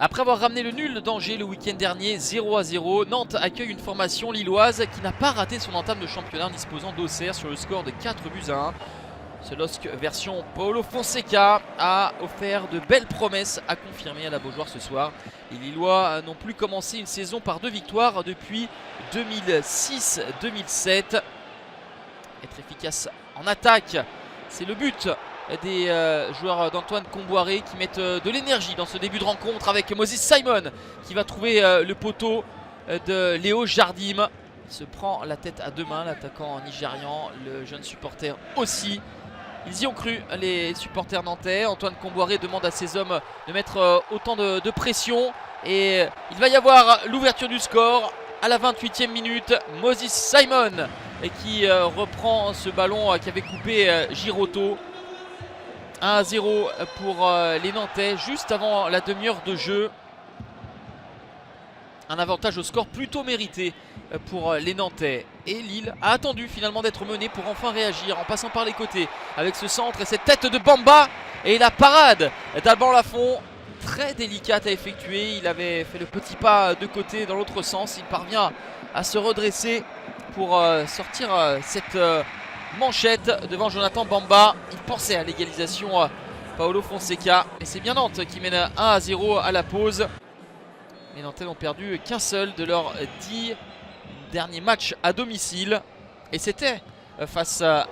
Après avoir ramené le nul d'Angers le week-end dernier, 0-0, Nantes accueille une formation lilloise qui n'a pas raté son entame de championnat en disposant d'Auxerre sur le score de 4-1. Ce LOSC version Paulo Fonseca a offert de belles promesses à confirmer à la Beaujoire ce soir. Les Lillois n'ont plus commencé une saison par 2 victoires depuis 2006-2007. Être efficace en attaque, c'est le but des joueurs d'Antoine Comboiré qui mettent de l'énergie dans ce début de rencontre avec Moses Simon qui va trouver le poteau de Léo Jardim. Il se prend la tête à deux mains, l'attaquant nigérian, le jeune supporter aussi. Ils y ont cru, les supporters nantais. Antoine Comboiré demande à ses hommes de mettre autant de pression. Et il va y avoir l'ouverture du score à la 28e minute. Moses Simon qui reprend ce ballon qui avait coupé Giroto. 1-0 pour les Nantais juste avant la demi-heure de jeu. Un avantage au score plutôt mérité pour les Nantais. Et Lille a attendu finalement d'être mené pour enfin réagir en passant par les côtés avec ce centre et cette tête de Bamba. Et la parade d'Alban Lafont, très délicate à effectuer. Il avait fait le petit pas de côté dans l'autre sens. Il parvient à se redresser pour sortir cette manchette devant Jonathan Bamba. Il pensait à l'égalisation Paulo Fonseca. Et c'est bien Nantes qui mène 1-0 à la pause. Les Nantais n'ont perdu qu'un seul de leurs 10 derniers matchs à domicile. Et c'était face à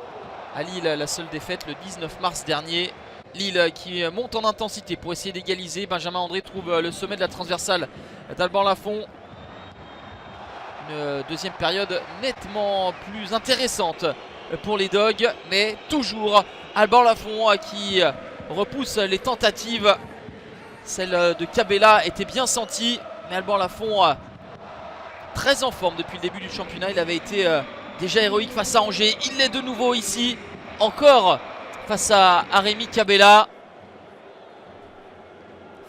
Lille la seule défaite le 19 mars dernier. Lille qui monte en intensité pour essayer d'égaliser. Benjamin André trouve le sommet de la transversale d'Alban Lafont. Une deuxième période nettement plus intéressante pour les Dogs. Mais toujours Alban Lafont qui repousse les tentatives. Celle de Cabella était bien sentie. Mais Alban Lafont très en forme depuis le début du championnat. Il avait été déjà héroïque face à Angers. Il l'est de nouveau ici. Encore face à Rémi Cabella.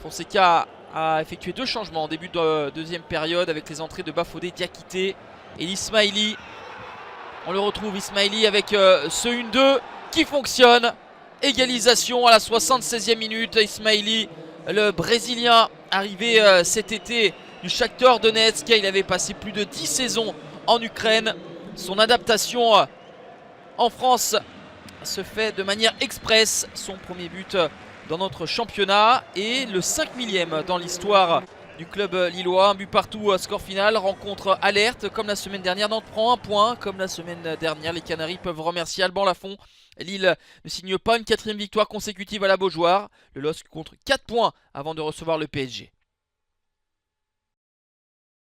Fonseca a effectué 2 changements en début de deuxième période avec les entrées de Bafodé, Diakité et l'Ismaili. On le retrouve Ismaili avec ce 1-2 qui fonctionne. Égalisation à la 76e minute. Ismaili, le Brésilien arrivé cet été du Shakhtar Donetsk. Il avait passé plus de 10 saisons en Ukraine. Son adaptation en France se fait de manière express. Son premier but dans notre championnat et le 5 millième dans l'histoire du club lillois. Un but partout, score final, rencontre alerte. Comme la semaine dernière, Nantes prend un point. Comme la semaine dernière, les Canaries peuvent remercier Alban Lafont. Lille ne signe pas une 4e victoire consécutive à la Beaujoire. Le LOSC compte 4 points avant de recevoir le PSG.